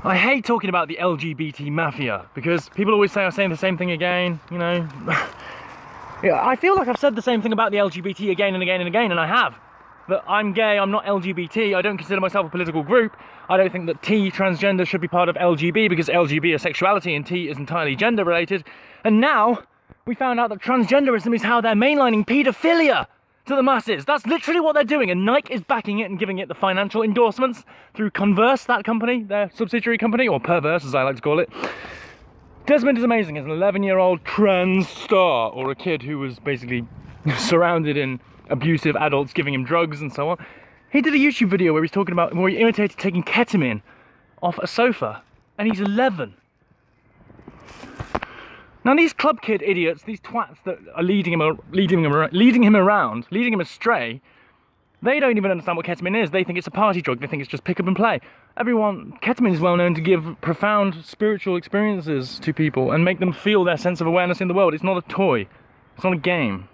I hate talking about the LGBT mafia because people always say I'm saying the same thing again, you know. Yeah, I feel like I've said the same thing about the LGBT again and again and again, and I have. That I'm gay, I'm not LGBT, I don't consider myself a political group. I don't think that T, transgender, should be part of LGB because LGB is sexuality and T is entirely gender related. And now we found out that transgenderism is how they're mainlining paedophilia to the masses. That's literally what they're doing, and Nike is backing it and giving it the financial endorsements through Converse, that company, their subsidiary company, or Perverse as I like to call it. Desmond is amazing as an 11-year-old trans star, or a kid who was basically surrounded in abusive adults giving him drugs and so on. He did a YouTube video where he's talking about, where he imitated taking ketamine off a sofa, and he's 11. Now these club kid idiots, these twats that are leading him astray, they don't even understand what ketamine is. They think it's a party drug. They think it's just pick up and play. Ketamine is well known to give profound spiritual experiences to people and make them feel their sense of awareness in the world. It's not a toy. It's not a game.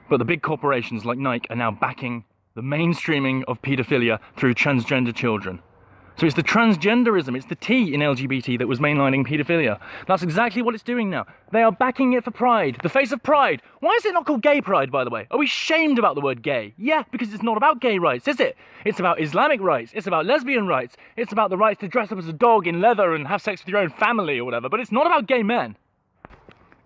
But the big corporations like Nike are now backing the mainstreaming of paedophilia through transgender children. So it's the transgenderism, it's the T in LGBT that was mainlining paedophilia. That's exactly what it's doing now. They are backing it for pride, the face of pride. Why is it not called gay pride, by the way? Are we shamed about the word gay? Yeah, because it's not about gay rights, is it? It's about Islamic rights, it's about lesbian rights, it's about the rights to dress up as a dog in leather and have sex with your own family or whatever, but it's not about gay men.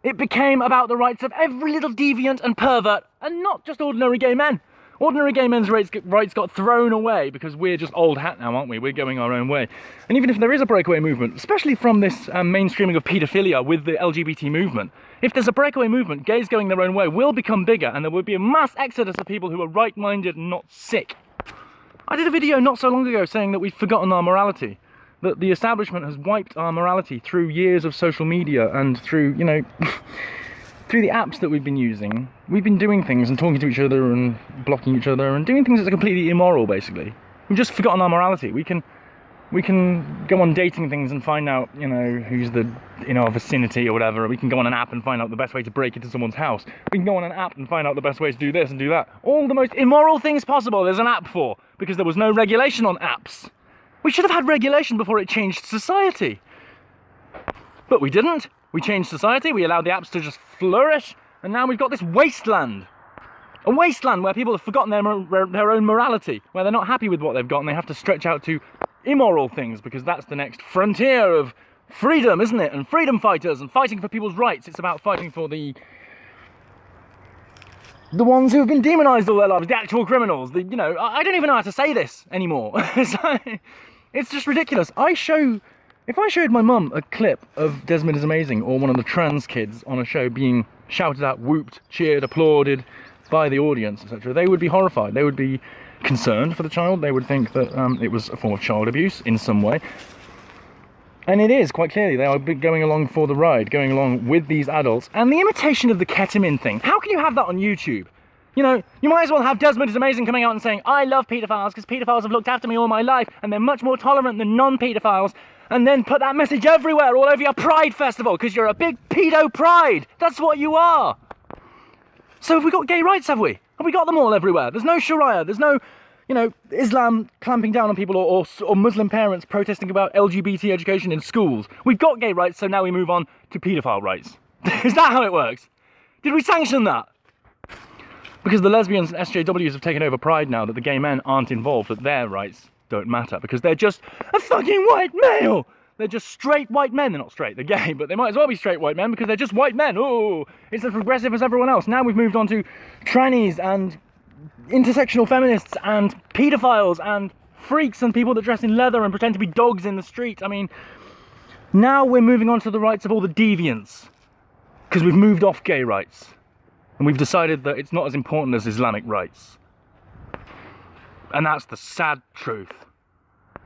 It became about the rights of every little deviant and pervert, and not just ordinary gay men. Ordinary gay men's rights got thrown away because we're just old hat now, aren't we? We're going our own way. And even if there is a breakaway movement, especially from this mainstreaming of paedophilia with the LGBT movement, if there's a breakaway movement, gays going their own way will become bigger, and there will be a mass exodus of people who are right-minded and not sick. I did a video not so long ago saying that we've forgotten our morality, that the establishment has wiped our morality through years of social media and through, you know, through the apps that we've been using. We've been doing things and talking to each other and blocking each other and doing things that are completely immoral, basically. We've just forgotten our morality. We can go on dating things and find out, you know, who's in our vicinity or whatever. We can go on an app and find out the best way to break into someone's house. We can go on an app and find out the best way to do this and do that. All the most immoral things possible there's an app for, because there was no regulation on apps. We should have had regulation before it changed society. But we didn't. We changed society, we allowed the apps to just flourish, and now we've got this wasteland. A wasteland where people have forgotten their own morality, where they're not happy with what they've got and they have to stretch out to immoral things, because that's the next frontier of freedom, isn't it? And freedom fighters and fighting for people's rights. It's about fighting for the ones who have been demonized all their lives, the actual criminals. You know, I don't even know how to say this anymore. It's just ridiculous. If I showed my mum a clip of Desmond is Amazing or one of the trans kids on a show being shouted at, whooped, cheered, applauded by the audience, etc., they would be horrified. They would be concerned for the child. They would think that it was a form of child abuse in some way. And it is, quite clearly. They are going along for the ride, going along with these adults. And the imitation of the ketamine thing, how can you have that on YouTube? You know, you might as well have Desmond is Amazing coming out and saying, I love paedophiles because paedophiles have looked after me all my life and they're much more tolerant than non-paedophiles, and then put that message everywhere, all over your Pride Festival, because you're a big pedo pride. That's what you are. So have we got gay rights, have we? Have we got them all everywhere? There's no Sharia, there's no, you know, Islam clamping down on people or Muslim parents protesting about LGBT education in schools. We've got gay rights, so now we move on to paedophile rights. Is that how it works? Did we sanction that? Because the lesbians and SJWs have taken over Pride now, that the gay men aren't involved, that their rights don't matter, because they're just a fucking white male. They're just straight white men. They're not straight, they're gay, but they might as well be straight white men because they're just white men. Oh, it's as progressive as everyone else. Now we've moved on to trannies and intersectional feminists and paedophiles and freaks and people that dress in leather and pretend to be dogs in the street. I mean, now we're moving on to the rights of all the deviants, because we've moved off gay rights and we've decided that it's not as important as Islamic rights. And that's the sad truth.